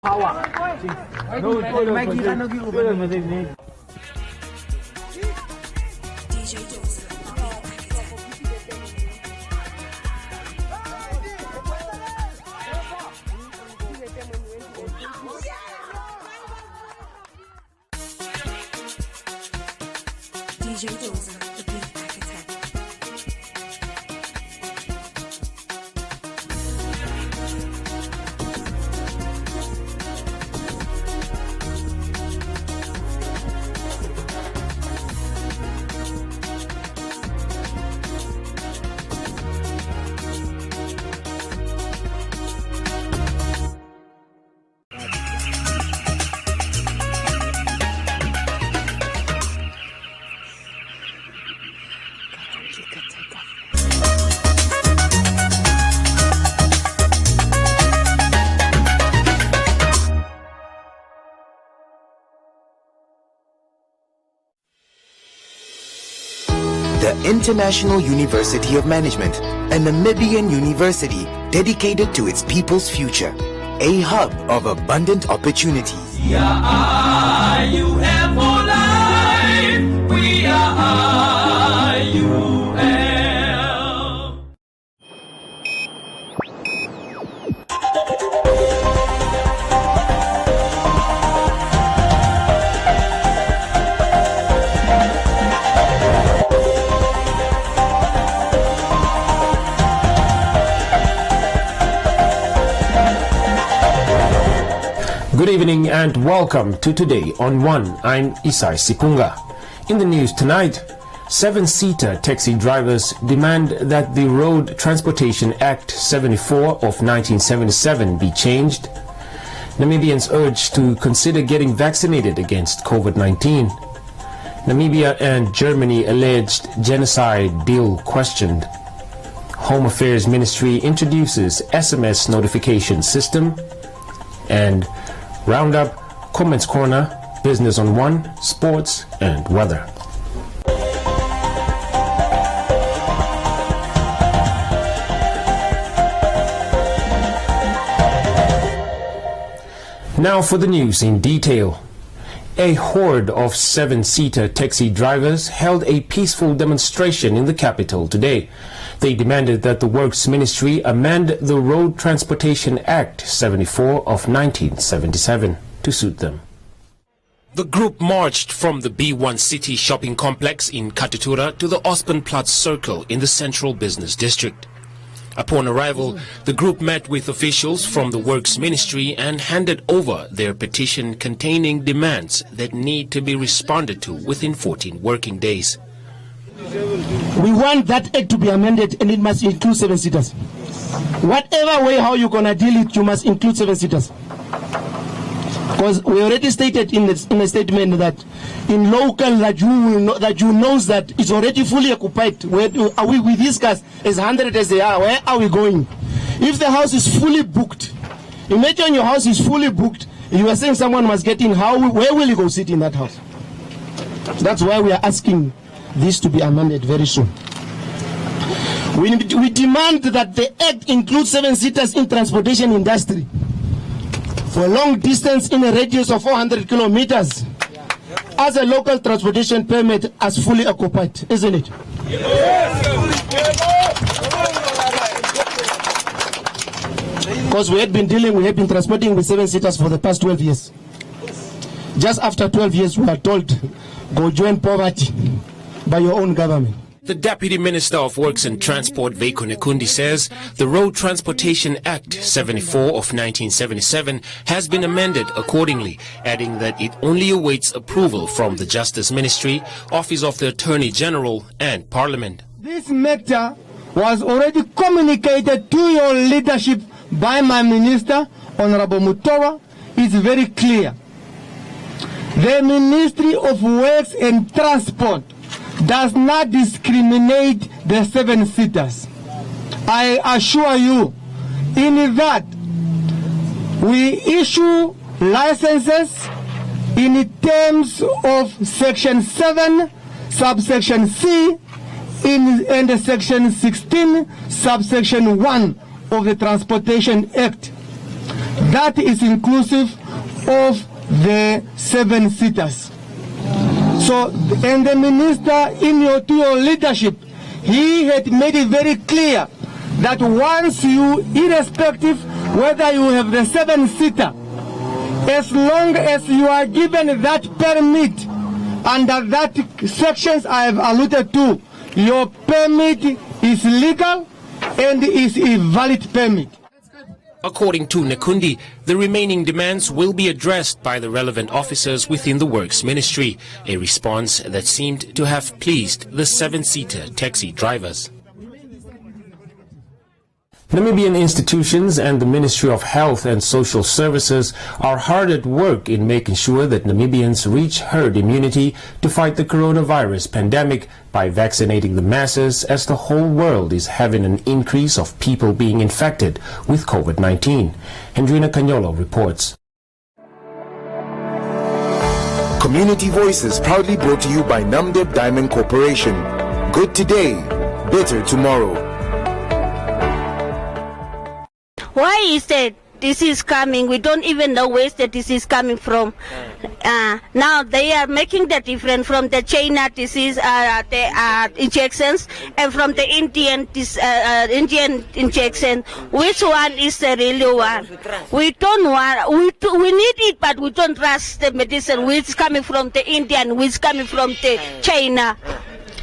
Power. The International University of Management, a Namibian university dedicated to its people's future, a hub of abundant opportunities. We are IUM for life. We are IUM. Good evening and welcome to Today on One. I'm Isai Sipunga. In the news tonight, 7-seater taxi drivers demand that the Road Transportation Act 74 of 1977 be changed. Namibians urged to consider getting vaccinated against COVID-19. Namibia and Germany alleged genocide deal questioned. Home Affairs Ministry introduces SMS notification system. And Roundup, Comments Corner, Business on One, Sports and Weather. Now for the news in detail. A horde of 7-seater taxi drivers held a peaceful demonstration in the capital today. They demanded that the Works Ministry amend the Road Transportation Act 74 of 1977 to suit them. The group marched from the B1 City shopping complex in Katutura to the Ospenplatz Circle in the central business district. Upon arrival, the group met with officials from the Works Ministry and handed over their petition containing demands that need to be responded to within 14 working days. We want that act to be amended and it must include 7-seaters. Whatever way how you're going to deal it, you must include 7-seaters. Because we already stated in a statement that in local that you knows that it's already fully occupied. We discuss as 100 as they are. Where are we going? If the house is fully booked, imagine your house is fully booked. You are saying someone must get in. Where will you go sit in that house? That's why we are asking this to be amended very soon. We demand that the act includes 7-seaters in transportation industry for a long distance in a radius of 400 kilometers as a local transportation permit as fully occupied, isn't it? Because we have been transporting with 7-seaters for the past 12 years. Just after 12 years, we are told, go join poverty by your own government. The Deputy Minister of Works and Transport, Veiko Nekundi, says the Road Transportation Act 74 of 1977 has been amended accordingly, adding that it only awaits approval from the Justice Ministry, Office of the Attorney General and Parliament. This matter was already communicated to your leadership by my Minister, Honorable Mutowa. It's very clear. The Ministry of Works and Transport does not discriminate the 7-seaters. I assure you, in that we issue licenses in terms of Section 7, subsection C, and Section 16, subsection 1 of the Transportation Act. that is inclusive of the 7-seaters. So, and the minister, to your leadership, he had made it very clear that once you, irrespective whether you have the 7-seater, as long as you are given that permit under that sections I have alluded to, your permit is legal and is a valid permit. According to Nekundi, the remaining demands will be addressed by the relevant officers within the Works Ministry, a response that seemed to have pleased the 7-seater taxi drivers. Namibian institutions and the Ministry of Health and Social Services are hard at work in making sure that Namibians reach herd immunity to fight the coronavirus pandemic by vaccinating the masses, as the whole world is having an increase of people being infected with COVID-19. Hendrina Cagnola reports. Community Voices proudly brought to you by Namdeb Diamond Corporation. Good today, better tomorrow. Why is that disease coming? We don't even know where the disease coming from. Now they are making the difference from the China disease injections and from the Indian injection. Which one is the real one? We don't want. We need it, but we don't trust the medicine which is coming from the Indian, which is coming from the China.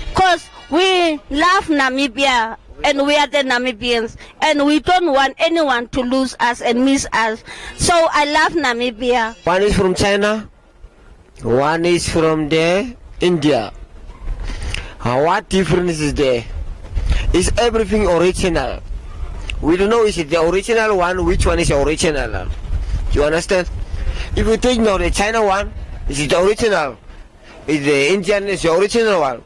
Because we love Namibia. And we are the Namibians, and we don't want anyone to lose us and miss us. So I love Namibia. One is from China, one is from the India. What difference is there? Is everything original? We don't know is it the original one, which one is original. Do you understand? If you take now the China one, is it the original? Is the Indian is the original one?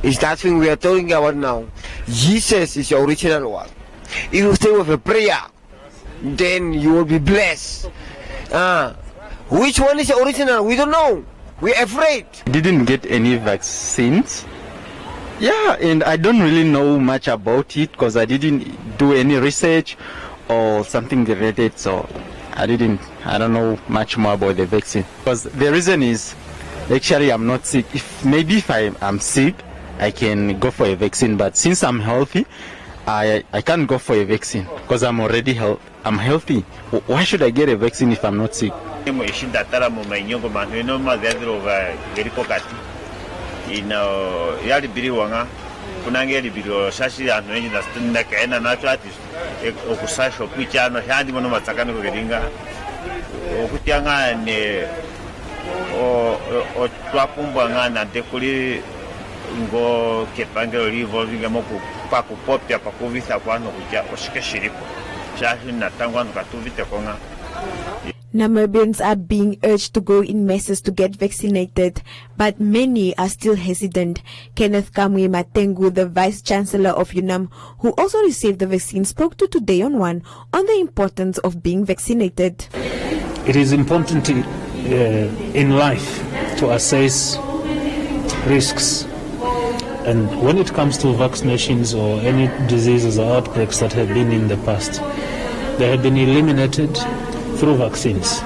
Is that thing we are talking about now? Jesus is the original one. If you stay with a prayer, then you will be blessed. Which one is the original? We don't know. We're afraid. Didn't get any vaccines. Yeah, and I don't really know much about it because I didn't do any research or something related. So I don't know much more about the vaccine. Because the reason is, actually I'm not sick. If I'm sick, I can go for a vaccine, but since I'm healthy, I can't go for a vaccine because I'm already healthy. Why should I get a vaccine if I'm not sick? Namibians are being urged to go in masses to get vaccinated, but many are still hesitant. Kenneth Kamwe Matengu, the Vice Chancellor of UNAM, who also received the vaccine, spoke to Today on One on the importance of being vaccinated. It is important in life to assess risks. And when it comes to vaccinations or any diseases or outbreaks that have been in the past, they have been eliminated through vaccines.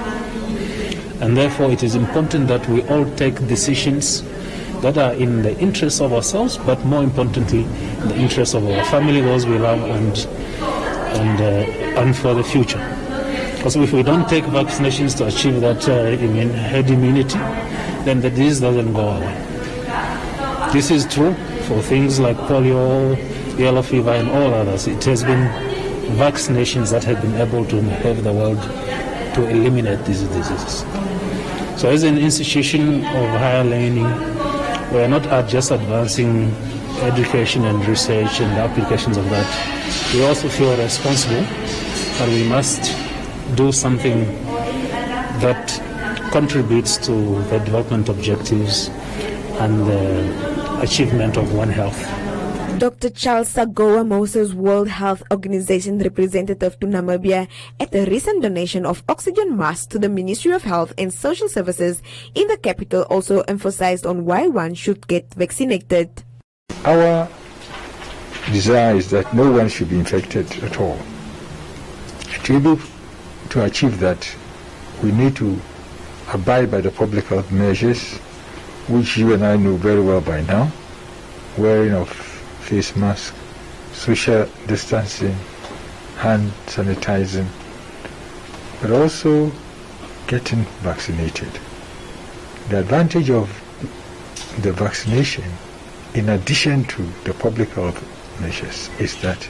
And therefore it is important that we all take decisions that are in the interest of ourselves, but more importantly, in the interest of our family, those we love, and for the future. Because if we don't take vaccinations to achieve that herd immunity, then the disease doesn't go away. This is true for things like polio, yellow fever, and all others. It has been vaccinations that have been able to help the world to eliminate these diseases. So as an institution of higher learning, we are not just advancing education and research and the applications of that. We also feel responsible that we must do something that contributes to the development objectives and the achievement of One Health. Dr. Charles Sagoa Moses, World Health Organization representative to Namibia, at a recent donation of oxygen masks to the Ministry of Health and Social Services in the capital, also emphasized on why one should get vaccinated. Our desire is that no one should be infected at all. To be to achieve that, we need to abide by the public health measures, which you and I know very well by now: wearing of face mask, social distancing, hand sanitizing, but also getting vaccinated. The advantage of the vaccination, in addition to the public health measures, is that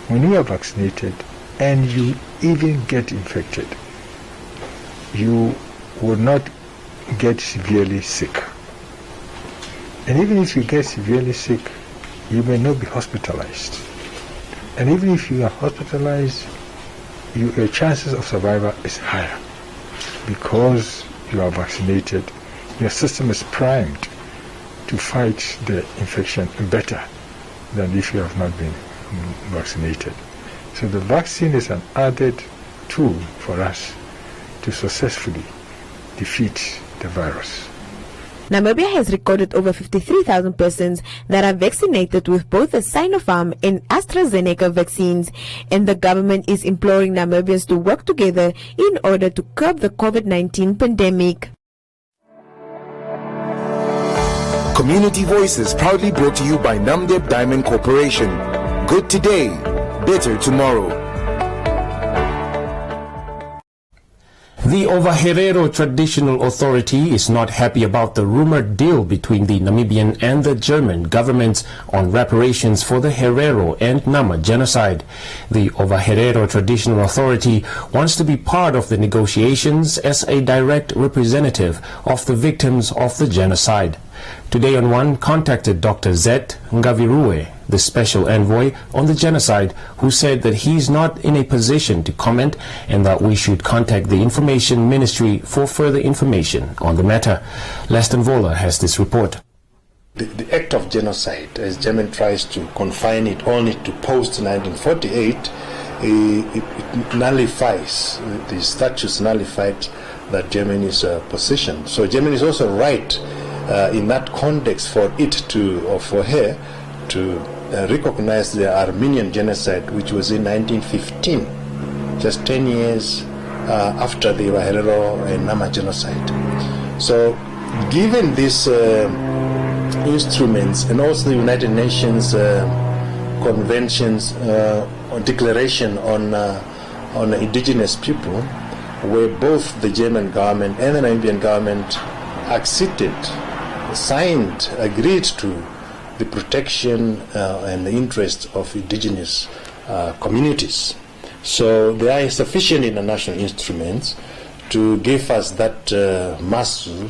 when you are vaccinated and you even get infected, you will not get severely sick. And even if you get severely sick, you may not be hospitalized. And even if you are hospitalized, your chances of survival is higher because you are vaccinated. Your system is primed to fight the infection better than if you have not been vaccinated. So the vaccine is an added tool for us to successfully defeat the virus. Namibia has recorded over 53,000 persons that are vaccinated with both the Sinopharm and AstraZeneca vaccines, and the government is imploring Namibians to work together in order to curb the COVID-19 pandemic. Community Voices proudly brought to you by Namdeb Diamond Corporation. Good today, better tomorrow. The Ovaherero Traditional Authority is not happy about the rumored deal between the Namibian and the German governments on reparations for the Herero and Nama genocide. The Ovaherero Traditional Authority wants to be part of the negotiations as a direct representative of the victims of the genocide. Today on One contacted Dr. Zet Ngavirue, the special envoy on the genocide, who said that he's not in a position to comment and that we should contact the Information Ministry for further information on the matter. Leston Vola has this report. The act of genocide, as German tries to confine it only to post-1948, it nullifies, the statutes nullified that Germany's position. So Germany is also right in that context for it to, or for her to recognize the Armenian genocide, which was in 1915, just 10 years after the Herero and Nama genocide. So given these instruments and also the United Nations conventions or declaration on indigenous people, where both the German government and the Namibian government acceded, signed, agreed to the protection and the interests of indigenous communities. So there are sufficient international instruments to give us that muscle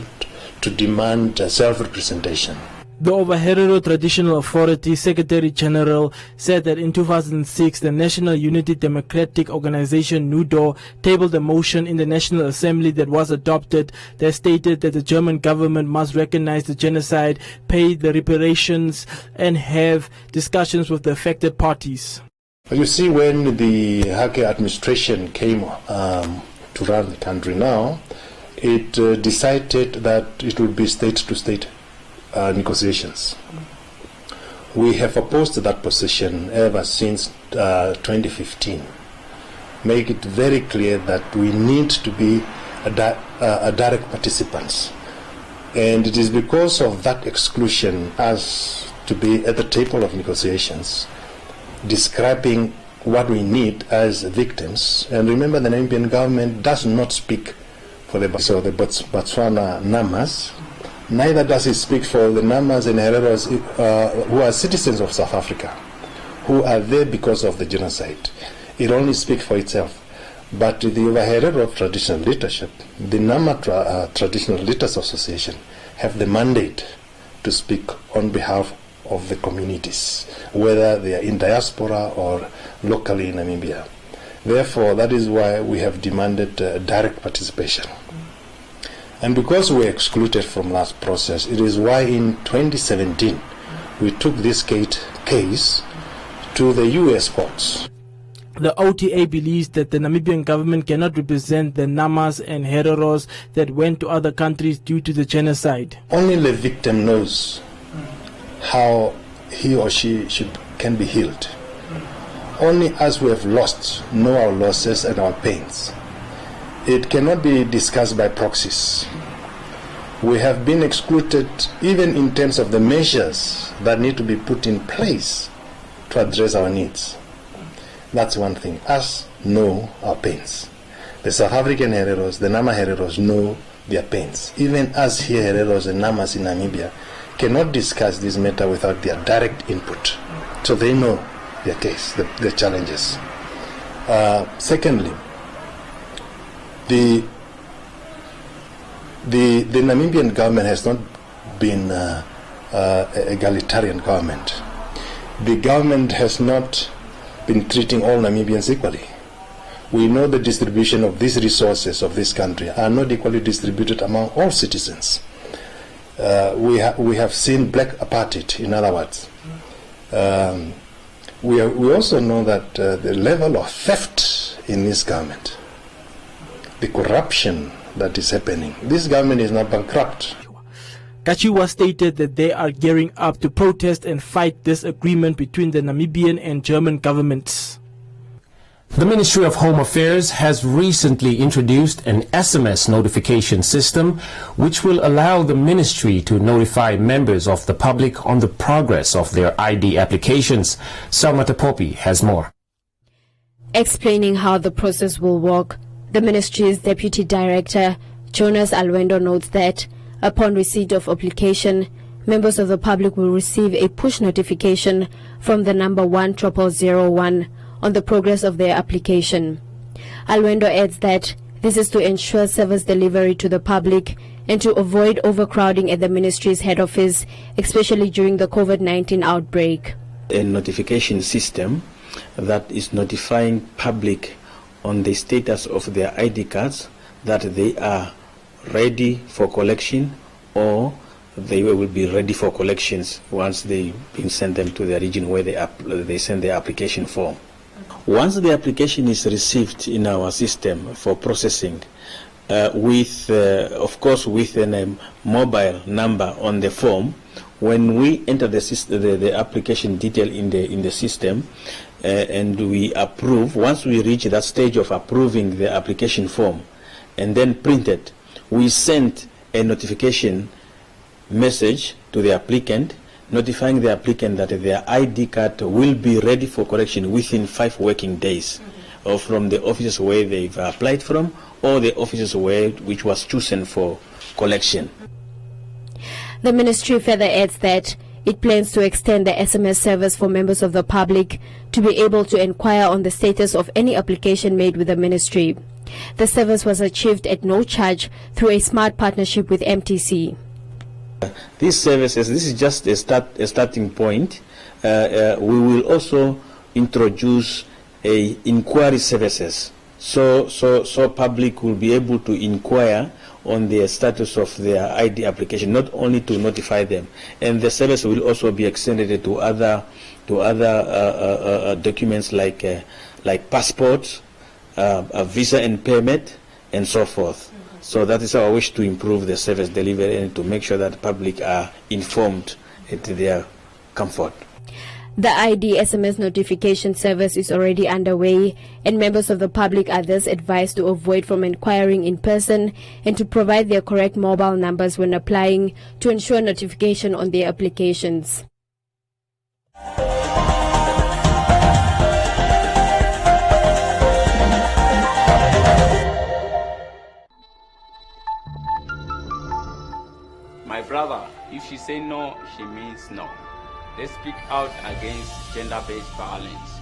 to demand self-representation. The Ovaherero Traditional Authority Secretary General said that in 2006, the National Unity Democratic Organization NUDO tabled a motion in the National Assembly that was adopted that stated that the German government must recognize the genocide, pay the reparations, and have discussions with the affected parties. You see, when the Hake administration came to run the country now, it decided that it would be state-to-state negotiations. We have opposed that position ever since 2015. Make it very clear that we need to be a direct participants. And it is because of that exclusion as to be at the table of negotiations, describing what we need as victims. And remember, the Namibian government does not speak for the Botswana Namas. Neither does it speak for the Namas and Hereros who are citizens of South Africa, who are there because of the genocide. It only speaks for itself. But the Herero Traditional Leadership, the Nama Traditional Leaders Association, have the mandate to speak on behalf of the communities, whether they are in diaspora or locally in Namibia. Therefore, that is why we have demanded direct participation. And because we were excluded from that process, it is why in 2017 we took this case to the U.S. courts. The OTA believes that the Namibian government cannot represent the Namas and Hereros that went to other countries due to the genocide. Only the victim knows how he or she can be healed. Only as we have lost know our losses and our pains. it cannot be discussed by proxies. We have been excluded even in terms of the measures that need to be put in place to address our needs. That's one thing. Us know our pains. The South African Hereros, the Nama Hereros know their pains. Even us here Hereros and Namas in Namibia cannot discuss this matter without their direct input. So they know their case, the challenges. Secondly, the Namibian government has not been an egalitarian government. The government has not been treating all Namibians equally. We know the distribution of these resources of this country are not equally distributed among all citizens. We have seen black apartheid, in other words. We also know that the level of theft in this government, the corruption that is happening, this government is not bankrupt. Kachiwa stated that they are gearing up to protest and fight this agreement between the Namibian and German governments. The Ministry of Home Affairs has recently introduced an SMS notification system which will allow the ministry to notify members of the public on the progress of their ID applications. Salma Tapopi has more. Explaining how the process will work, the ministry's Deputy Director, Jonas Alwendo, notes that upon receipt of application, members of the public will receive a push notification from the number 10001 on the progress of their application. Alwendo adds that this is to ensure service delivery to the public and to avoid overcrowding at the ministry's head office, especially during the COVID-19 outbreak. A notification system that is notifying public on the status of their ID cards, that they are ready for collection or they will be ready for collections once they've been sent them to the region where they send their application form. Once the application is received in our system for processing, of course with a mobile number on the form, when we enter the application detail in the system and we approve, once we reach that stage of approving the application form and then print it, we send a notification message to the applicant notifying the applicant that their ID card will be ready for collection within 5 working days, or from the offices where they've applied from, or the offices which was chosen for collection. The ministry further adds that it plans to extend the SMS service for members of the public to be able to inquire on the status of any application made with the ministry. The service was achieved at no charge through a smart partnership with MTC. These services, this is just a starting point. We will also introduce inquiry services, so public will be able to inquire on the status of their ID application, not only to notify them. And the service will also be extended to other documents like passports, a visa and permit, and so forth. So that is our wish, to improve the service delivery and to make sure that the public are informed at their comfort. The ID SMS notification service is already underway, and members of the public are thus advised to avoid from inquiring in person and to provide their correct mobile numbers when applying to ensure notification on their applications. My brother, if she say no, she means no. Let's speak out against gender-based violence.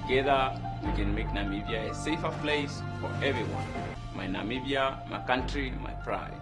Together, we can make Namibia a safer place for everyone. My Namibia, my country, my pride.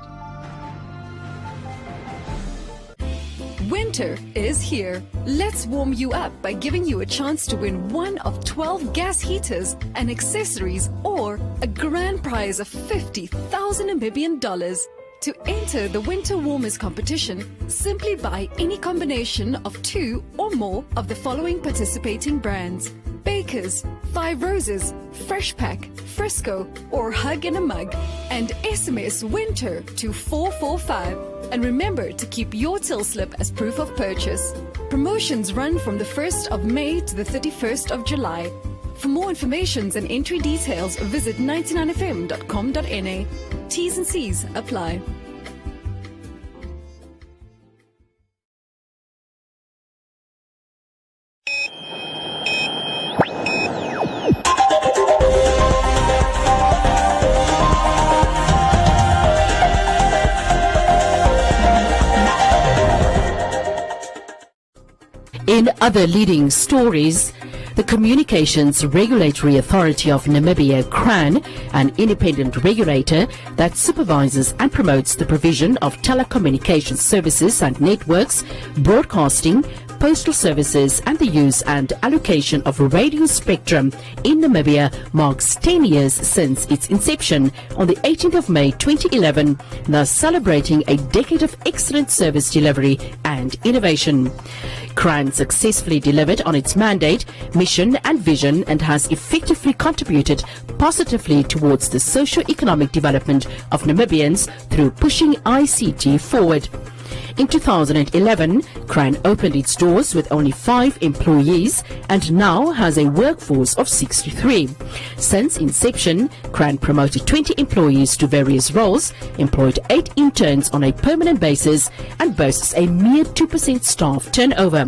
Winter is here. Let's warm you up by giving you a chance to win one of 12 gas heaters and accessories, or a grand prize of 50,000 Namibian dollars. To enter the Winter Warmers competition, simply buy any combination of 2 or more of the following participating brands: Baker's, 5 Roses, Fresh Pack, Frisco, or Hug in a Mug, and SMS Winter to 445. And remember to keep your till slip as proof of purchase. Promotions run from the 1st of May to the 31st of July. For more information and entry details, visit 99fm.com.na. T's and C's apply. In other leading stories, the Communications Regulatory Authority of Namibia, CRAN, an independent regulator that supervises and promotes the provision of telecommunications services and networks, broadcasting, postal services and the use and allocation of radio spectrum in Namibia, marks 10 years since its inception on the 18th of May 2011, thus celebrating a decade of excellent service delivery and innovation. CRAN successfully delivered on its mandate, mission and vision, and has effectively contributed positively towards the socio-economic development of Namibians through pushing ICT forward. In 2011, CRAN opened its doors with only 5 employees and now has a workforce of 63. Since inception, CRAN promoted 20 employees to various roles, employed 8 interns on a permanent basis, and boasts a mere 2% staff turnover.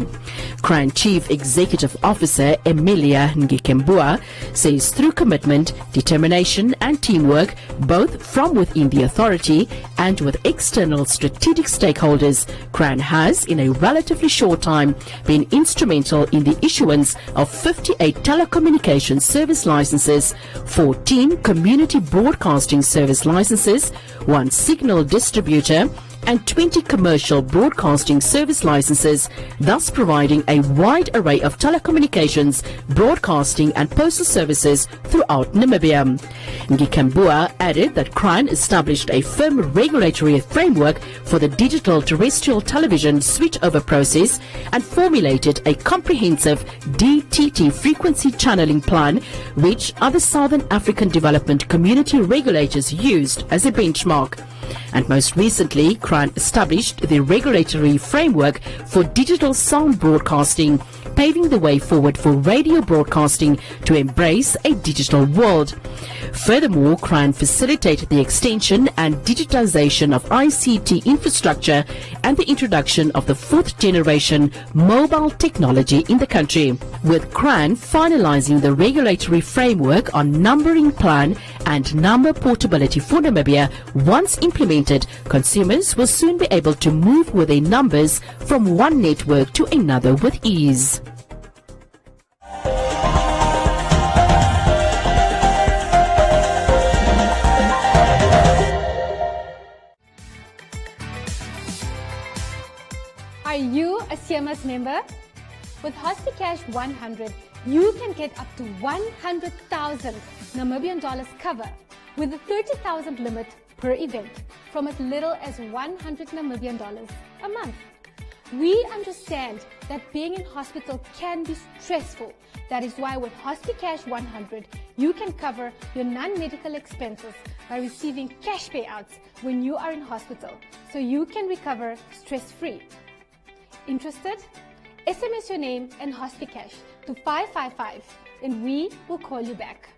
CRAN Chief Executive Officer Emilia Ngikembua says through commitment, determination and teamwork, both from within the authority and with external strategic stakeholders, CRAN has, in a relatively short time, been instrumental in the issuance of 58 telecommunications service licenses, 14 community broadcasting service licenses, 1 signal distributor, and 20 commercial broadcasting service licenses, thus providing a wide array of telecommunications, broadcasting and postal services throughout Namibia. Ngikembua added that CRAN established a firm regulatory framework for the digital terrestrial television switchover process and formulated a comprehensive DTT frequency channeling plan, which other Southern African development community regulators used as a benchmark. And most recently, CRAN established the regulatory framework for digital sound broadcasting, paving the way forward for radio broadcasting to embrace a digital world. Furthermore, CRAN facilitated the extension and digitization of ICT infrastructure and the introduction of the 4th generation mobile technology in the country, with CRAN finalizing the regulatory framework on numbering plan and number portability for Namibia. Once implemented, consumers will soon be able to move with their numbers from one network to another with ease. Are you a CMS member? With HospiCash 100, you can get up to 100,000 Namibian dollars cover with a 30,000 limit per event from as little as 100 Namibian dollars a month. We understand that being in hospital can be stressful. That is why with HospiCash 100, you can cover your non-medical expenses by receiving cash payouts when you are in hospital, so you can recover stress-free. Interested? SMS your name and HospiCash to 555 and we will call you back.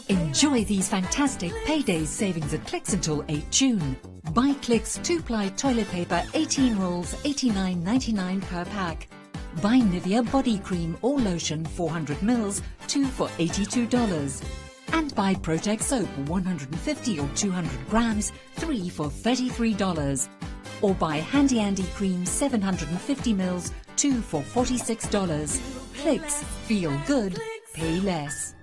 Enjoy these fantastic payday savings at Clicks until 8 June. Buy Clicks 2-ply toilet paper 18 rolls $89.99 per pack. Buy Nivea body cream or lotion 400 mils 2 for $82. And buy Protect soap 150 or 200 grams 3 for $33. Or buy Handy Andy cream 750 mils 2 for $46. Clicks, feel good, pay less.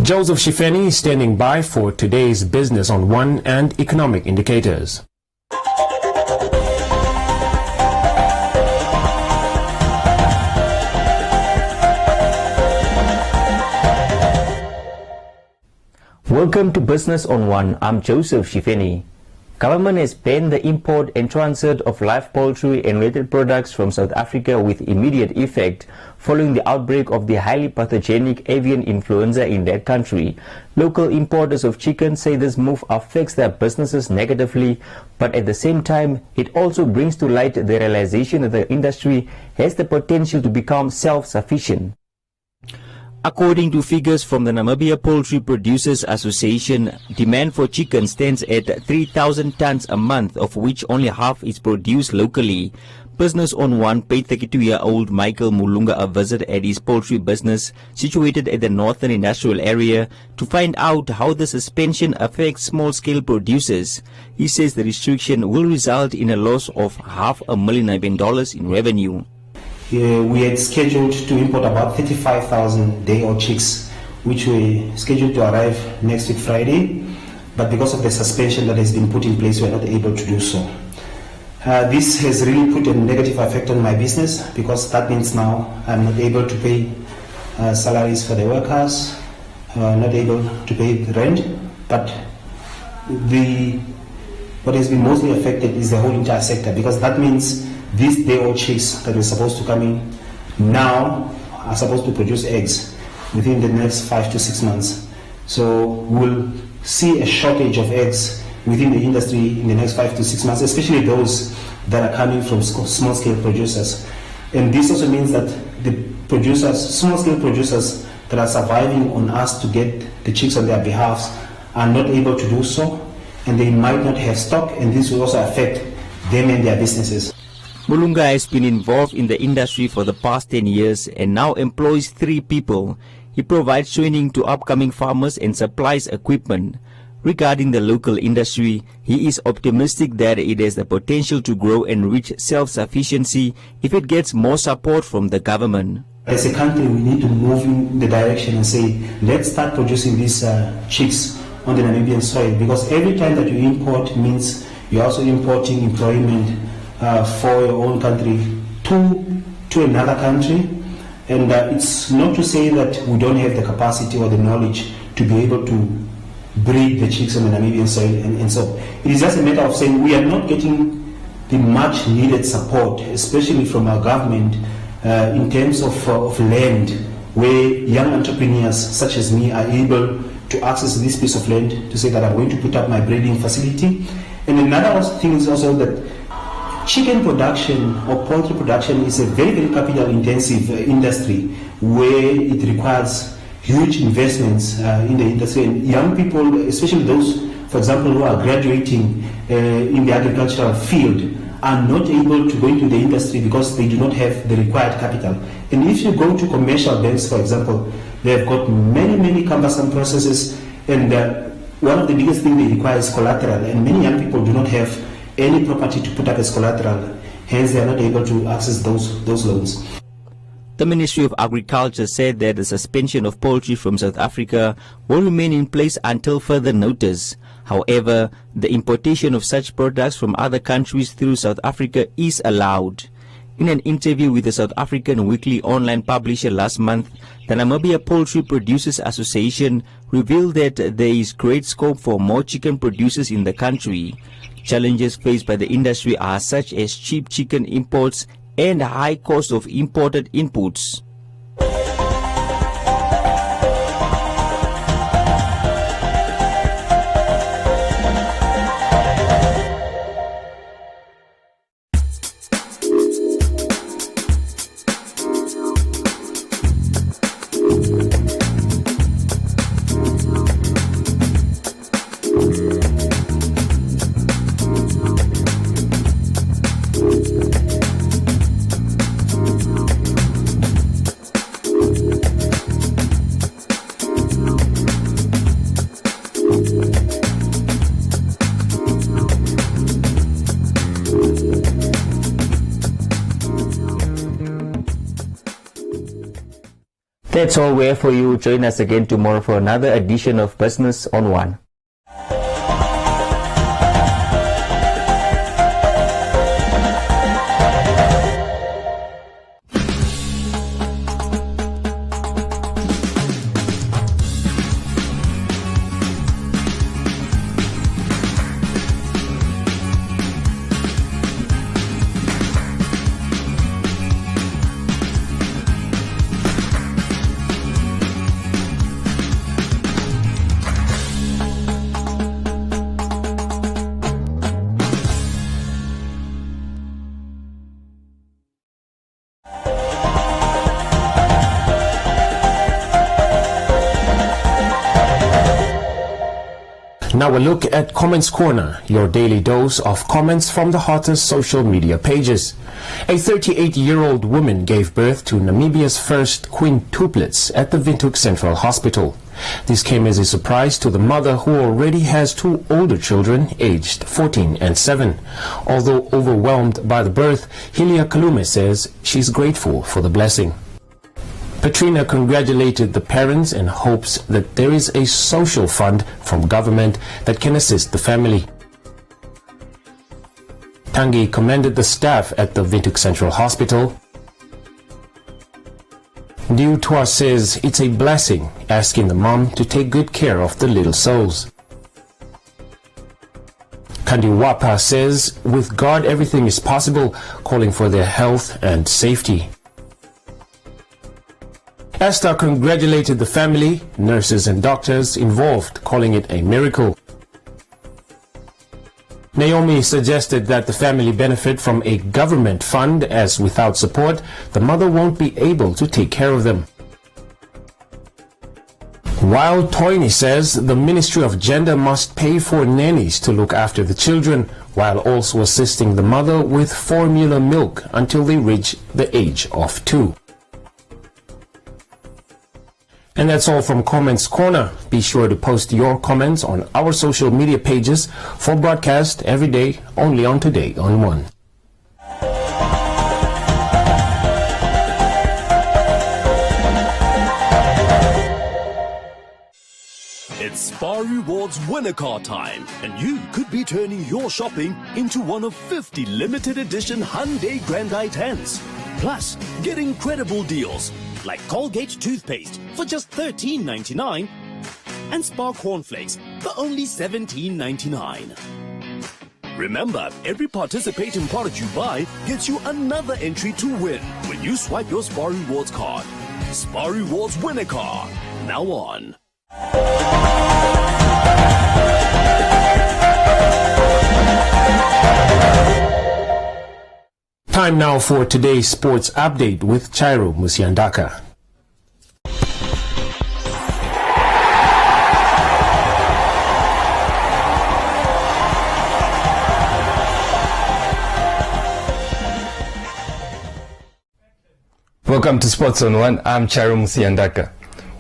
Joseph Shifeni is standing by for today's Business on One and economic indicators. Welcome to Business on One. I'm Joseph Shifeni. Government has banned the import and transit of live poultry and related products from South Africa with immediate effect following the outbreak of the highly pathogenic avian influenza in that country. Local importers of chicken say this move affects their businesses negatively, but at the same time, it also brings to light the realization that the industry has the potential to become self-sufficient. According to figures from the Namibia Poultry Producers Association, demand for chicken stands at 3,000 tons a month, of which only half is produced locally. Business on One paid 32-year-old Michael Mulunga a visit at his poultry business situated at the Northern Industrial Area to find out how the suspension affects small-scale producers. He says the restriction will result in a loss of $500,000 in revenue. We had scheduled to import about 35,000 day-old chicks, which were scheduled to arrive next week Friday, but because of the suspension that has been put in place, we are not able to do so. This has really put a negative effect on my business, because that means now I'm not able to pay salaries for the workers, not able to pay rent, but what has been mostly affected is the whole entire sector, because that means these day-old chicks that were supposed to come in now are supposed to produce eggs within the next 5 to 6 months. So we'll see a shortage of eggs within the industry in the next 5 to 6 months, especially those that are coming from small-scale producers. And this also means that the producers, small-scale producers that are surviving on us to get the chicks on their behalf are not able to do so, and they might not have stock, and this will also affect them and their businesses. Mulunga has been involved in the industry for the past 10 years and now employs 3 people. He provides training to upcoming farmers and supplies equipment. Regarding the local industry, he is optimistic that it has the potential to grow and reach self-sufficiency if it gets more support from the government. As a country, we need to move in the direction and say, let's start producing these chicks on the Namibian soil, because every time that you import means you're also importing employment for your own country to another country. And it's not to say that we don't have the capacity or the knowledge to be able to breed the chicks on the Namibian soil, and so it is just a matter of saying we are not getting the much needed support, especially from our government, in terms of land, where young entrepreneurs such as me are able to access this piece of land to say that I'm going to put up my breeding facility. And another thing is also that chicken production or poultry production is a very, very capital intensive industry where it requires huge investments in the industry, and young people, especially those, for example, who are graduating in the agricultural field, are not able to go into the industry because they do not have the required capital. And if you go to commercial banks, for example, they have got many, many cumbersome processes, and one of the biggest things they require is collateral, and many young people do not have any property to put up as collateral, hence they are not able to access those loans. The Ministry of Agriculture said that the suspension of poultry from South Africa will remain in place until further notice. However, the importation of such products from other countries through South Africa is allowed. In an interview with the South African weekly online publisher last month, the Namibia Poultry Producers Association revealed that there is great scope for more chicken producers in the country. Challenges faced by the industry are such as cheap chicken imports and high cost of imported inputs. That's all we have for you. Join us again tomorrow for another edition of Business on One. Now a look at Comments Corner, your daily dose of comments from the hottest social media pages. A 38-year-old woman gave birth to Namibia's first quintuplets at the Windhoek Central Hospital. This came as a surprise to the mother, who already has two older children aged 14 and 7. Although overwhelmed by the birth, Hilia Kalume says she's grateful for the blessing. Patrina congratulated the parents and hopes that there is a social fund from government that can assist the family. Tangi commended the staff at the Windhoek Central Hospital. Diu Tua says it's a blessing, asking the mom to take good care of the little souls. Kandi Wapa says with God everything is possible, calling for their health and safety. Esther congratulated the family, nurses and doctors involved, calling it a miracle. Naomi suggested that the family benefit from a government fund, as without support, the mother won't be able to take care of them. While Toini says the Ministry of Gender must pay for nannies to look after the children, while also assisting the mother with formula milk until they reach the age of 2. And that's all from Comments Corner. Be sure to post your comments on our social media pages for broadcast every day, only on Today on 1. It's Spar Rewards winner car time, and you could be turning your shopping into one of 50 limited edition Hyundai Grand i10s. Plus, get incredible deals like Colgate toothpaste for just $13.99 and Spar cornflakes for only $17.99. Remember, every participating product you buy gets you another entry to win when you swipe your Spar Rewards card. Spar Rewards winner car, now on. Time now for today's sports update with Chairo Musiandaka. Welcome to Sports on 1. I'm Chairo Musiandaka.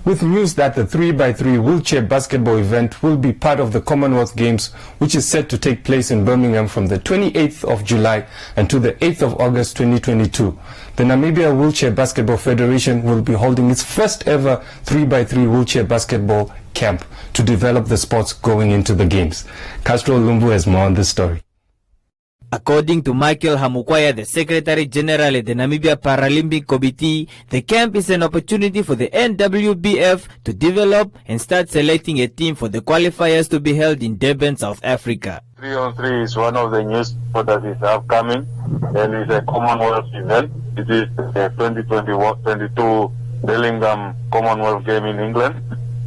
With news that the 3x3 wheelchair basketball event will be part of the Commonwealth Games, which is set to take place in Birmingham from the 28th of July and to the 8th of August 2022. The Namibia Wheelchair Basketball Federation will be holding its first ever 3x3 wheelchair basketball camp to develop the sports going into the Games. Castro Lumbu has more on this story. According to Michael Hamukwaya, the Secretary General at the Namibia Paralympic Committee, the camp is an opportunity for the NWBF to develop and start selecting a team for the qualifiers to be held in Durban, South Africa. 3-on-3 is one of the new sports that is upcoming, and it's a Commonwealth event. It is the 2022 Birmingham Commonwealth Game in England.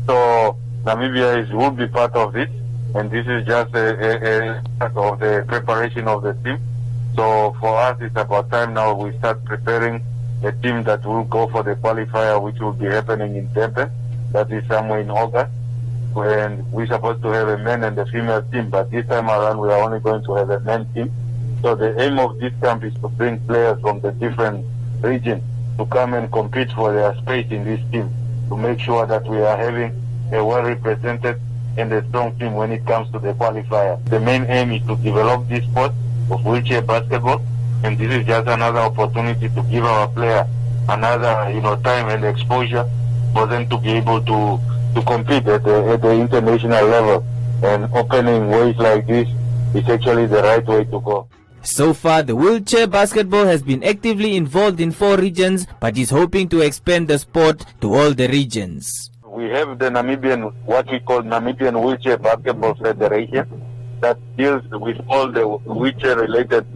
So Namibia will be part of it. And this is just a part of the preparation of the team. So for us, it's about time now we start preparing a team that will go for the qualifier, which will be happening in Durban. That is somewhere in August. And we're supposed to have a men and a female team, but this time around we are only going to have a men team. So the aim of this camp is to bring players from the different regions to come and compete for their space in this team, to make sure that we are having a well-represented and a strong team when it comes to the qualifier. The main aim is to develop this sport of wheelchair basketball, and this is just another opportunity to give our player another time and exposure for them to be able to compete at the international level. And opening ways like this is actually the right way to go. So far, the wheelchair basketball has been actively involved in 4 regions, but is hoping to expand the sport to all the regions. We have the Namibian, what we call Namibian Wheelchair Basketball Federation, that deals with all the wheelchair-related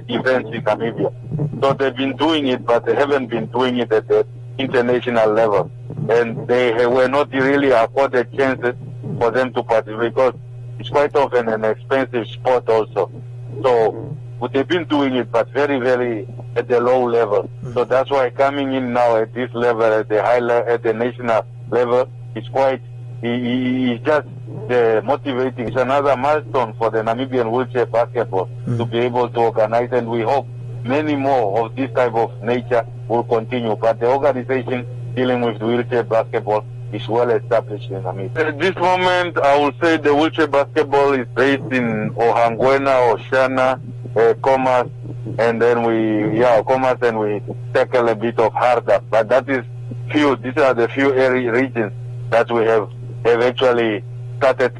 events in Namibia. So they've been doing it, but they haven't been doing it at the international level. And they were not really afforded chances for them to participate, because it's quite often an expensive sport also. So they've been doing it, but very, very at the low level. So that's why coming in now at this level, at the high level, at the national level, is quite is just motivating. It's another milestone for the Namibian wheelchair basketball to be able to organize, and we hope many more of this type of nature will continue. But the organization dealing with wheelchair basketball is well established in Namibia. At this moment, I will say the wheelchair basketball is based in Ohangwena, Oshana, Commerce, and then we tackle a bit of Harda. But that is few. These are the few area regions that we have actually started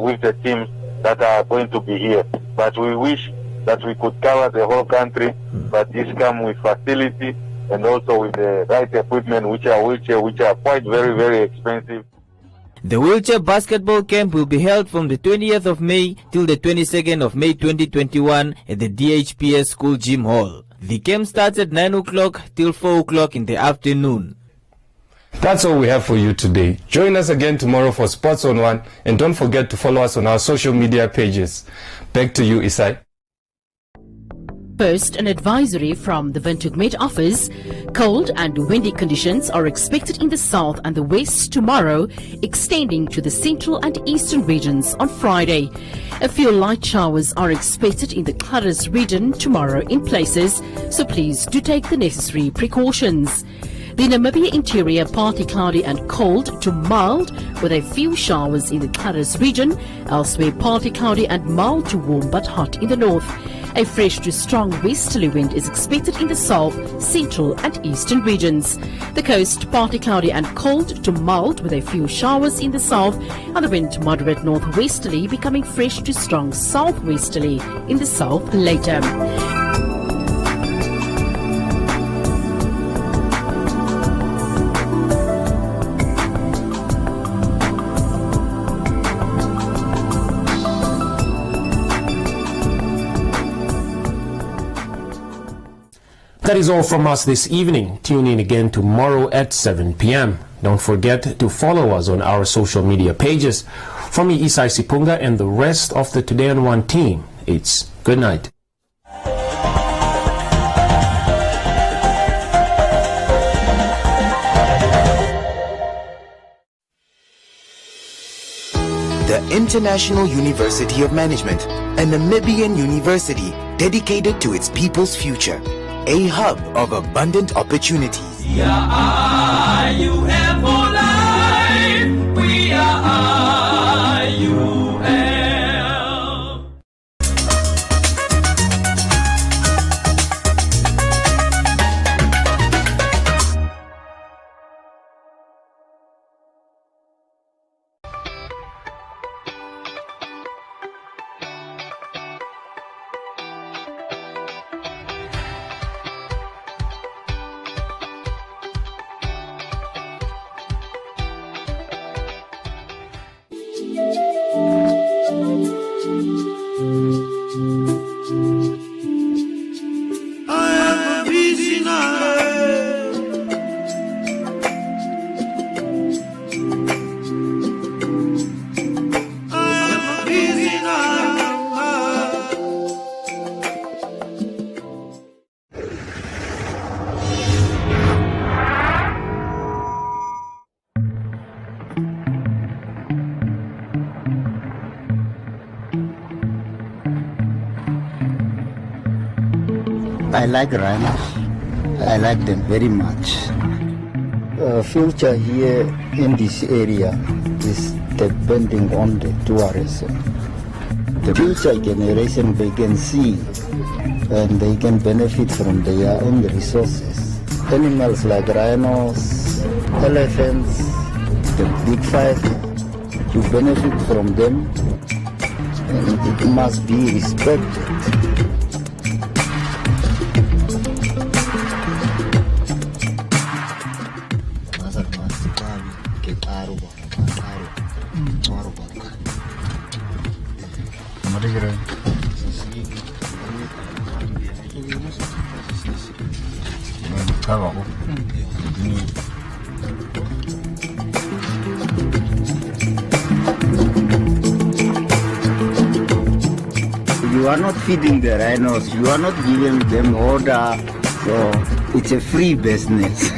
with the teams that are going to be here. But we wish that we could cover the whole country, but this comes with facility and also with the right equipment, which are quite very, very expensive. The wheelchair basketball camp will be held from the 20th of May till the 22nd of May 2021 at the DHPS School Gym Hall. The camp starts at 9 o'clock till 4 o'clock in the afternoon. That's all we have for you today. Join us again tomorrow for Sports on One, and don't forget to follow us on our social media pages. Back to you, Isai. First, an advisory from the Windhoek Met office. Cold and windy conditions are expected in the south and the west tomorrow, extending to the central and eastern regions on Friday. A few light showers are expected in the Clarence region tomorrow in places, so please do take the necessary precautions. The Namibia interior partly cloudy and cold to mild with a few showers in the Clarence region, elsewhere partly cloudy and mild to warm but hot in the north. A fresh to strong westerly wind is expected in the south, central and eastern regions. The coast partly cloudy and cold to mild with a few showers in the south, and the wind moderate northwesterly becoming fresh to strong southwesterly in the south later. That is all from us this evening. Tune in again tomorrow at 7 p.m. Don't forget to follow us on our social media pages. From me, Isai Sipunga, and the rest of the Today on One team, it's good night. The International University of Management, a Namibian university dedicated to its people's future. A hub of abundant opportunities. We are IUM for life. We are IUM. I like rhinos. I like them very much. Future here in this area is depending on the tourism. The future generation, they can see and they can benefit from their own resources. Animals like rhinos, elephants, the big five, you benefit from them and it must be respected. You are not feeding the rhinos, you are not giving them order, so it's a free business.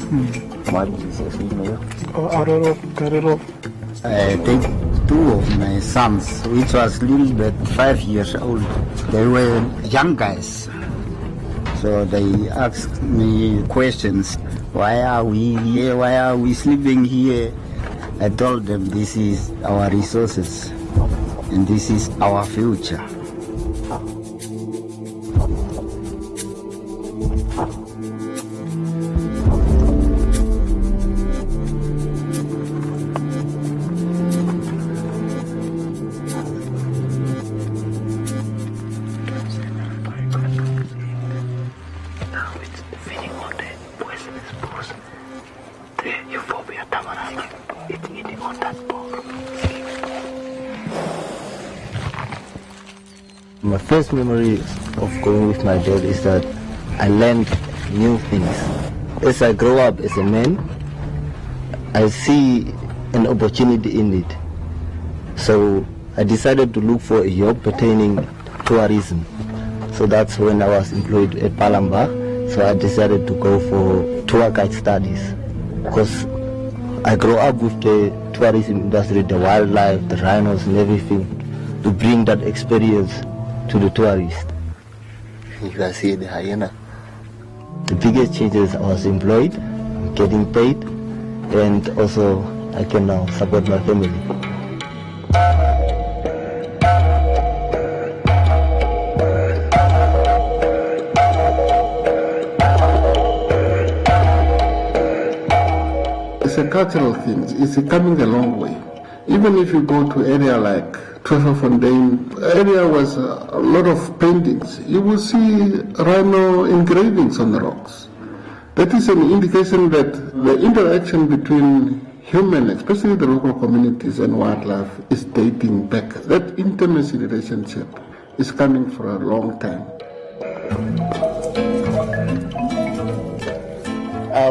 What is a female? Karero. I take 2 of my sons, which was little bit 5 years old. They were young guys. So they asked me questions. Why are we here? Why are we sleeping here? I told them this is our resources and this is our future. My first memory of going with my dad is that I learned new things. As I grow up as a man, I see an opportunity in it. So I decided to look for a job pertaining tourism. So that's when I was employed at Palamba. So I decided to go for tour guide studies because I grew up with the tourism industry, the wildlife, the rhinos and everything, to bring that experience to the tourists. You can see the hyena. The biggest changes, I was employed, getting paid, and also I can now support my family. It's a cultural thing. It's coming a long way. Even if you go to area like Tweefontein, area was a lot of paintings. You will see rhino engravings on the rocks. That is an indication that the interaction between human, especially the local communities and wildlife, is dating back. That intimacy relationship is coming for a long time.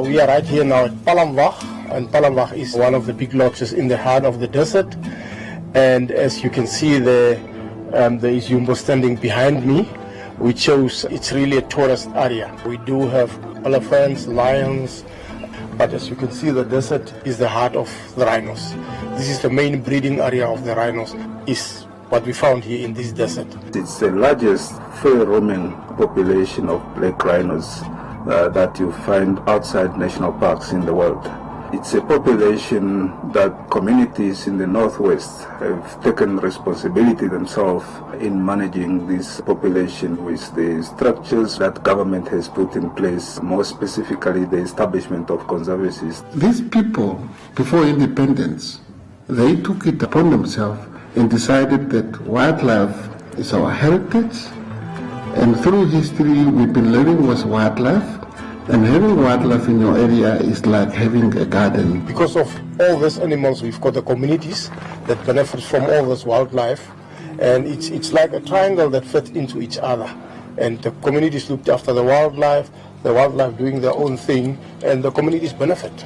We are right here now at Palamba, and Palamba is one of the big lodges in the heart of the desert. And as you can see there is Jumbo standing behind me, which shows it's really a tourist area. We do have elephants, lions, but as you can see, the desert is the heart of the rhinos. This is the main breeding area of the rhinos, is what we found here in this desert. It's the largest free roaming population of black rhinos that you find outside national parks in the world. It's a population that communities in the northwest have taken responsibility themselves in managing this population with the structures that government has put in place, more specifically the establishment of conservancies. These people, before independence, they took it upon themselves and decided that wildlife is our heritage, and through history we've been living with wildlife. And having wildlife in your area is like having a garden. Because of all these animals, we've got the communities that benefit from all this wildlife. And it's like a triangle that fits into each other. And the communities looked after the wildlife doing their own thing, and the communities benefit.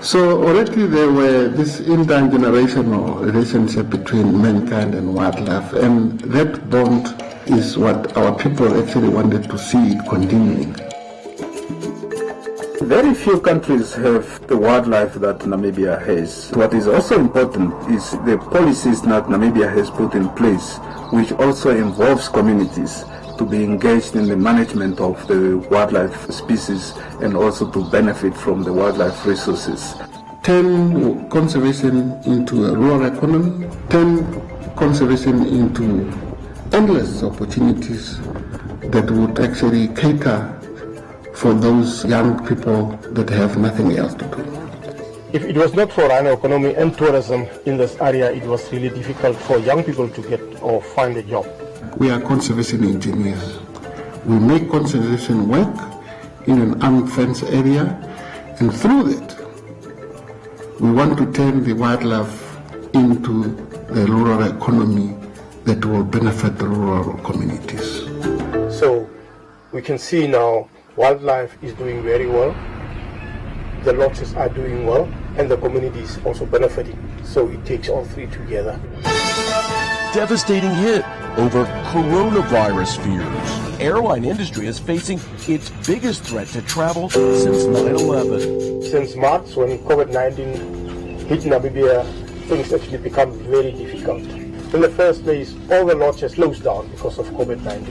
So already there were this intergenerational relationship between mankind and wildlife, and that bond is what our people actually wanted to see it continuing. Very few countries have the wildlife that Namibia has. What is also important is the policies that Namibia has put in place, which also involves communities to be engaged in the management of the wildlife species and also to benefit from the wildlife resources. Turn conservation into a rural economy, turn conservation into endless opportunities that would actually cater for those young people that have nothing else to do. If it was not for rhino economy and tourism in this area, it was really difficult for young people to get or find a job. We are conservation engineers. We make conservation work in an unfenced area, and through that, we want to turn the wildlife into the rural economy that will benefit the rural communities. So we can see now wildlife is doing very well, the lodges are doing well, and the community is also benefiting. So it takes all three together. devastating hit over coronavirus fears. Airline industry is facing its biggest threat to travel since 9/11. Since March, when COVID-19 hit Namibia, things actually become very difficult. In the first place, all the lodges closed down because of COVID-19.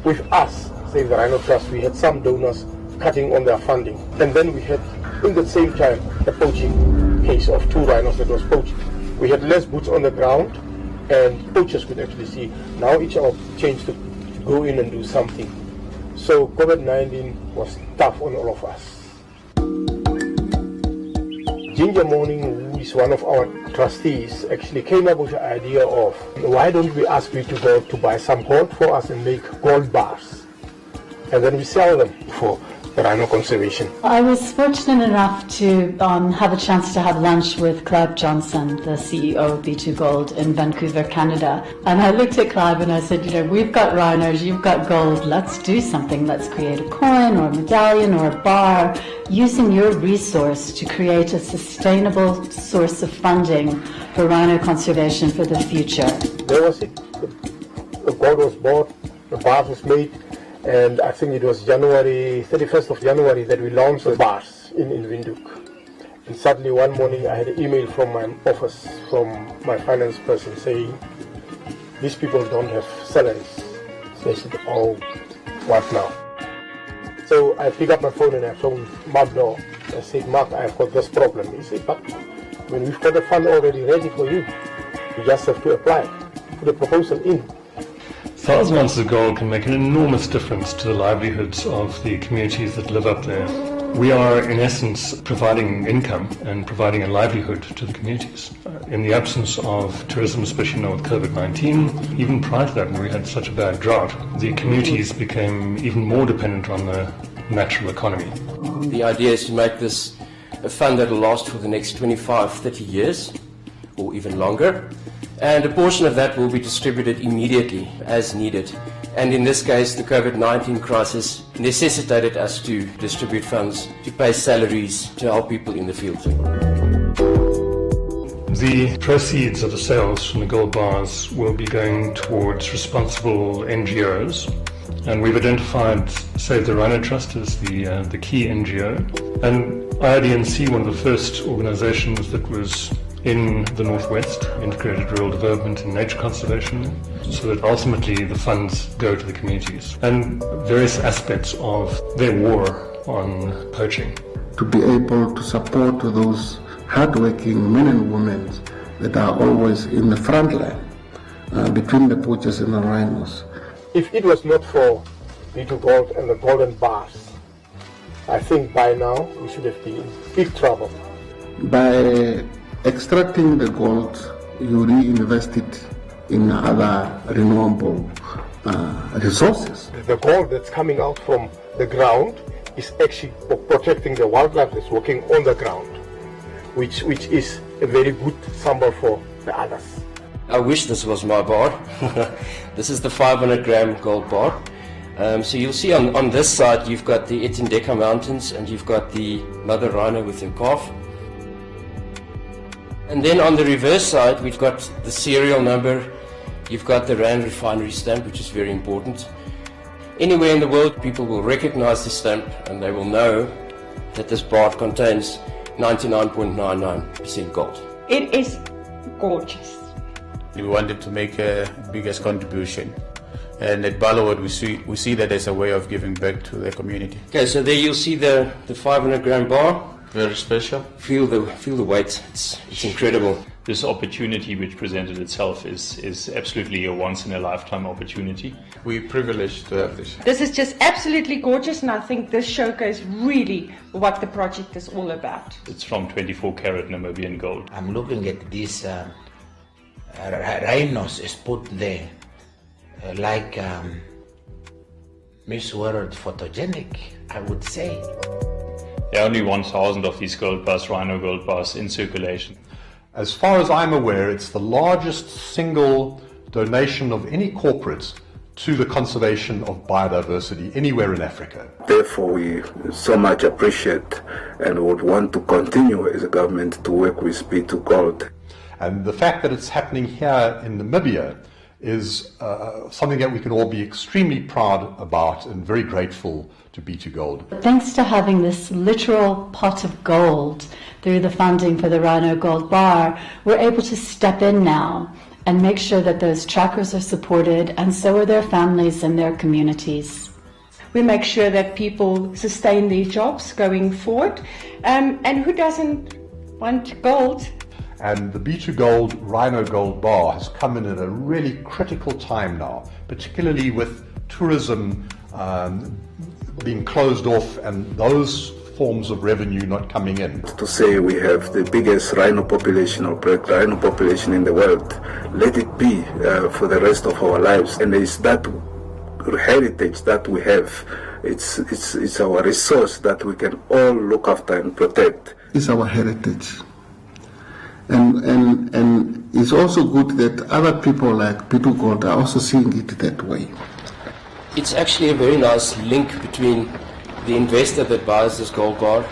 With us, Save the Rhino Trust, we had some donors cutting on their funding. And then we had, in the same time, a poaching case of 2 rhinos that was poached. We had less boots on the ground, and poachers could actually see. Now each of changed to go in and do something. So COVID-19 was tough on all of us. Ginger Morning, who is one of our trustees, actually came up with the idea of, why don't we ask you to go to buy some gold for us and make gold bars, and then we sell them for the rhino conservation. I was fortunate enough to have a chance to have lunch with Clive Johnson, the CEO of B2 Gold in Vancouver, Canada. And I looked at Clive and I said, you know, we've got rhinos, you've got gold, let's do something. Let's create a coin or a medallion or a bar using your resource to create a sustainable source of funding for rhino conservation for the future. There was it. The gold was bought, the bars was made, and I think it was 31st of January that we launched the bars in Windhoek. And suddenly one morning I had an email from my office, from my finance person, saying, these people don't have salaries. So I said, oh, what now? So I picked up my phone and I phoned Mark Door. I said, Mark, I've got this problem. He said, but when we've got the fund already ready for you, you just have to apply, put a proposal in. 1,000 ounces of gold can make an enormous difference to the livelihoods of the communities that live up there. We are, in essence, providing income and providing a livelihood to the communities. In the absence of tourism, especially now with COVID-19, even prior to that, when we had such a bad drought, the communities became even more dependent on the natural economy. The idea is to make this a fund that will last for the next 25, 30 years, or even longer. And a portion of that will be distributed immediately as needed. And in this case, the COVID-19 crisis necessitated us to distribute funds to pay salaries to help people in the field. The proceeds of the sales from the gold bars will be going towards responsible NGOs. And we've identified Save the Rhino Trust as the key NGO. And IRDNC, one of the first organizations that was in the Northwest, integrated rural development and nature conservation, so that ultimately the funds go to the communities and various aspects of their war on poaching. To be able to support those hardworking men and women that are always in the front line between the poachers and the rhinos. If it was not for B2 Gold and the golden bars, I think by now we should have been in big trouble. By extracting the gold, you reinvest it in other renewable resources. The gold that's coming out from the ground is actually protecting the wildlife that's working on the ground, which is a very good symbol for the others. I wish this was my bar. This is the 500 gram gold bar. So you'll see on this side you've got the Etindeka Mountains and you've got the mother rhino with her calf. And then on the reverse side, we've got the serial number, you've got the Rand refinery stamp, which is very important. Anywhere in the world, people will recognize the stamp and they will know that this bar contains 99.99% gold. It is gorgeous. We wanted to make a biggest contribution. And at Ballowwood, we see that as a way of giving back to the community. Okay, so there you'll see the 500 gram bar. Very special. Feel the weight. It's incredible. This opportunity which presented itself is absolutely a once-in-a-lifetime opportunity. We're privileged to have this. This is just absolutely gorgeous, and I think this showcase really what the project is all about. It's from 24 karat Namibian gold. I'm looking at these rhinos is put there like Miss World photogenic, I would say. There are only 1,000 of these gold bars, rhino gold bars, in circulation. As far as I'm aware, it's the largest single donation of any corporate to the conservation of biodiversity anywhere in Africa. Therefore, we so much appreciate and would want to continue as a government to work with B2 Gold. And the fact that it's happening here in Namibia is something that we can all be extremely proud about and very grateful to B2Gold. Thanks to having this literal pot of gold through the funding for the Rhino Gold Bar, we're able to step in now and make sure that those trackers are supported, and so are their families and their communities. We make sure that people sustain their jobs going forward. And who doesn't want gold? And the B2Gold Rhino Gold Bar has come in at a really critical time now, particularly with tourism being closed off and those forms of revenue not coming in. To say we have the biggest rhino population or black rhino population in the world, let it be for the rest of our lives. And it's that heritage that we have. It's our resource that we can all look after and protect. It's our heritage. And it's also good that other people like B2Gold are also seeing it that way. It's actually a very nice link between the investor that buys this gold bar,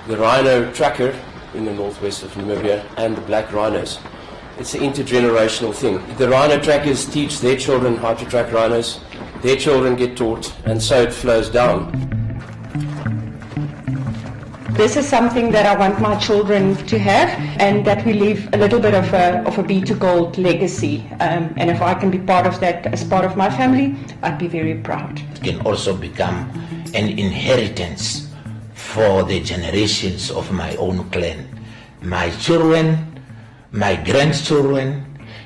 the rhino tracker in the northwest of Namibia, and the black rhinos. It's an intergenerational thing. The rhino trackers teach their children how to track rhinos, their children get taught, and so it flows down. This is something that I want my children to have, and that we leave a little bit of a B2Gold legacy. And if I can be part of that as part of my family, I'd be very proud. It can also become an inheritance for the generations of my own clan. My children, my grandchildren.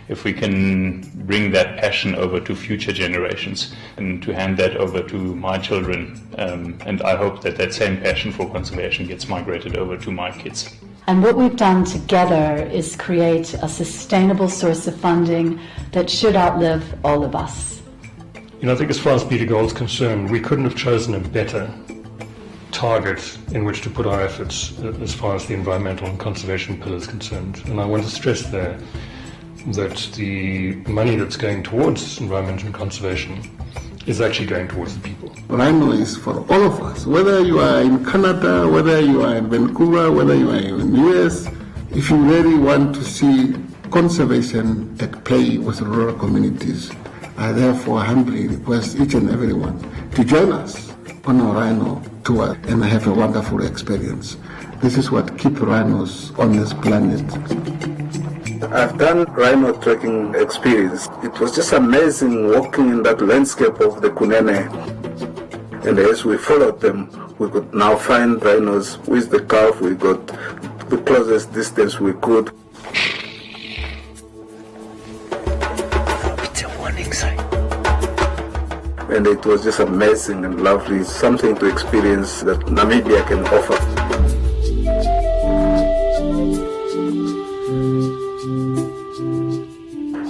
If we can bring that passion over to future generations and to hand that over to my children, and I hope that that same passion for conservation gets migrated over to my kids. And what we've done together is create a sustainable source of funding that should outlive all of us. You know, I think as far as B2Gold is concerned, we couldn't have chosen a better target in which to put our efforts as far as the environmental and conservation pillar is concerned. And I want to stress there that the money that's going towards environment and conservation is actually going towards the people. Rhino is for all of us, whether you are in Canada, whether you are in Vancouver, whether you are in the US. If you really want to see conservation at play with rural communities, I therefore humbly request each and everyone to join us on our rhino tour and have a wonderful experience. This is what keeps rhinos on this planet. I've done rhino trekking experience. It was just amazing walking in that landscape of the Kunene. And as we followed them, we could now find rhinos with the calf. We got the closest distance we could. It's a warning sign. And it was just amazing and lovely, something to experience that Namibia can offer.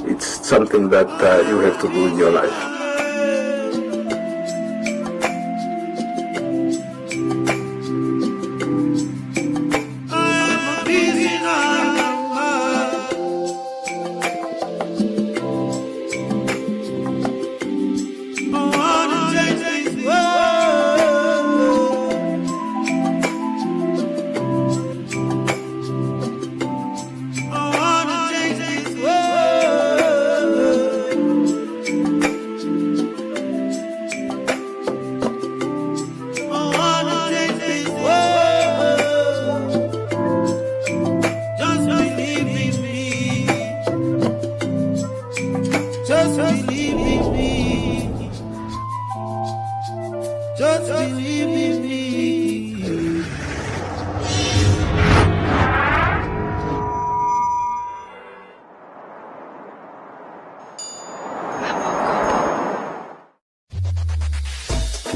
It's something that you have to do in your life.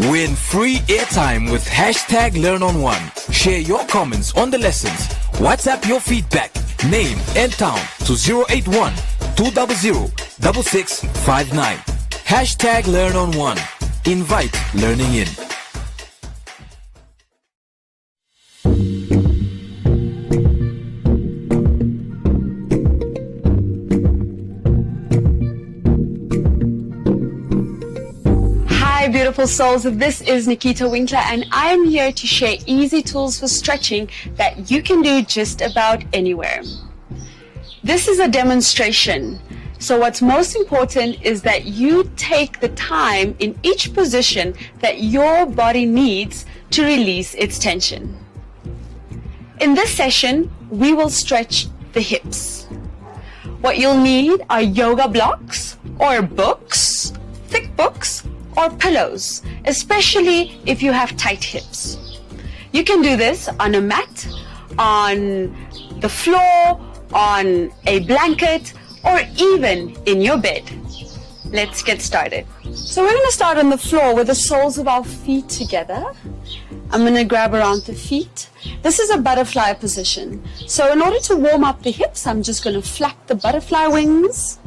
Win free airtime with #LearnOn1. Share your comments on the lessons. WhatsApp your feedback, name and town to 081 200 6659. #LearnOn1. Invite learning in. Beautiful souls, this is Nikita Winkler and I am here to share easy tools for stretching that you can do just about anywhere. This is a demonstration. So what's most important is that you take the time in each position that your body needs to release its tension. In this session, we will stretch the hips. What you'll need are yoga blocks or books, thick books, or pillows, especially if you have tight hips. You can do this on a mat, on the floor, on a blanket, or even in your bed. Let's get started. So we're going to start on the floor with the soles of our feet together. I'm going to grab around the feet. This is a butterfly position. So in order to warm up the hips, I'm just going to flap the butterfly wings.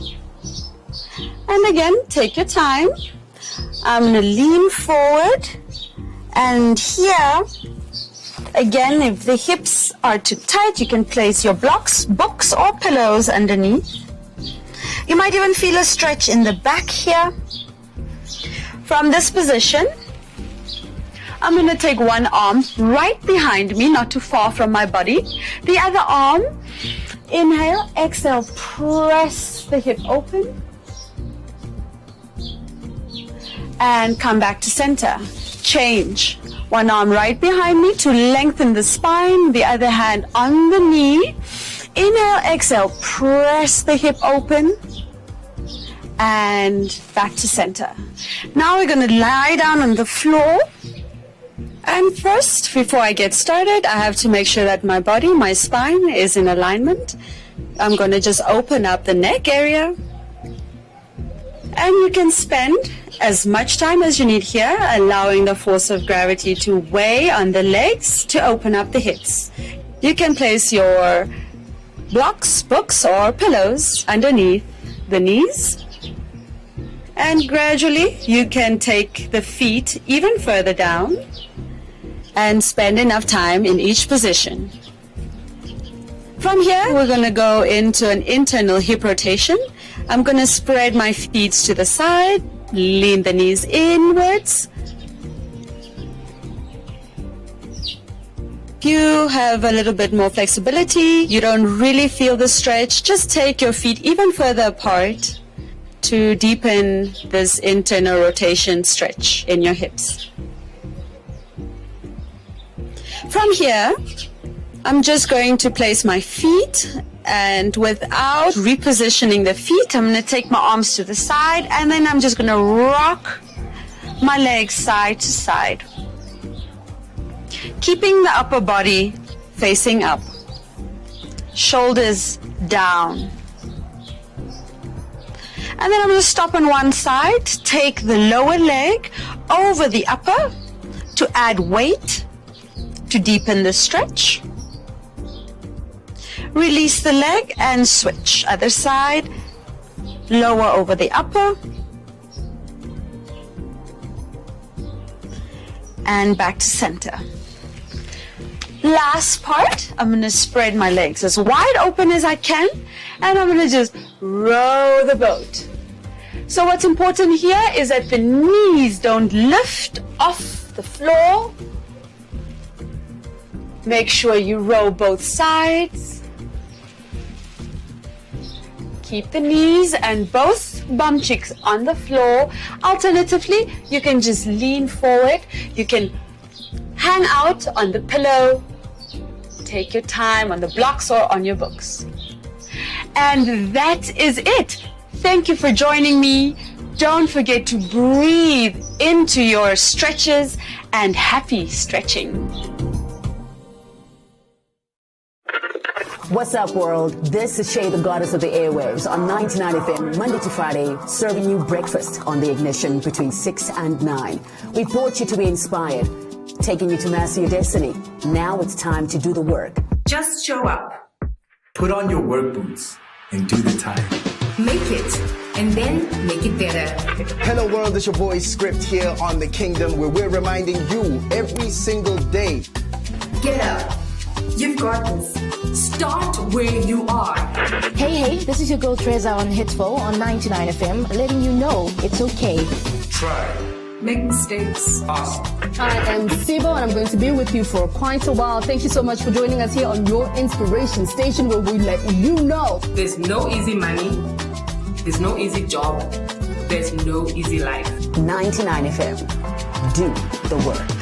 And again, take your time. I'm going to lean forward. And here, again, if the hips are too tight, you can place your blocks, books, or pillows underneath. You might even feel a stretch in the back here. From this position, I'm going to take one arm right behind me, not too far from my body. The other arm, inhale, exhale, press the hip open. And come back to center. Change. One arm right behind me to lengthen the spine, the other hand on the knee. Inhale, exhale, press the hip open. And back to center. Now we're going to lie down on the floor. And first, before I get started, I have to make sure that my body, my spine is in alignment. I'm going to just open up the neck area. And you can spend as much time as you need here, allowing the force of gravity to weigh on the legs to open up the hips. You can place your blocks, books, or pillows underneath the knees. And gradually, you can take the feet even further down and spend enough time in each position. From here, we're going to go into an internal hip rotation. I'm going to spread my feet to the side, lean the knees inwards. If you have a little bit more flexibility, you don't really feel the stretch, just take your feet even further apart to deepen this internal rotation stretch in your hips. From here, I'm just going to place my feet, and without repositioning the feet, I'm going to take my arms to the side, and then I'm just going to rock my legs side to side, keeping the upper body facing up, shoulders down. And then I'm going to stop on one side, take the lower leg over the upper to add weight to deepen the stretch. Release the leg and switch. Other side, lower over the upper. And back to center. Last part, I'm going to spread my legs as wide open as I can, and I'm going to just row the boat. So what's important here is that the knees don't lift off the floor. Make sure you row both sides. Keep the knees and both bum cheeks on the floor. Alternatively, you can just lean forward. You can hang out on the pillow. Take your time on the blocks or on your books. And that is it. Thank you for joining me. Don't forget to breathe into your stretches, and happy stretching. What's up, world? This is Shay, the goddess of the airwaves, on 99 FM, Monday to Friday, serving you breakfast on the ignition between 6 and 9. We brought you to be inspired, taking you to master your destiny. Now it's time to do the work. Just show up. Put on your work boots and do the time. Make it, and then make it better. Hello world, it's your boy Script here on The Kingdom, where we're reminding you every single day. Get up. You've got this. Start where you are. Hey, this is your girl Treza on Hitful on 99 FM, letting you know it's okay. Try Make mistakes. I am Sibo, and I'm going to be with you for quite a while. Thank you so much for joining us here on your inspiration station, where we let you know there's no easy money, there's no easy job, there's no easy life. 99 FM. Do the work.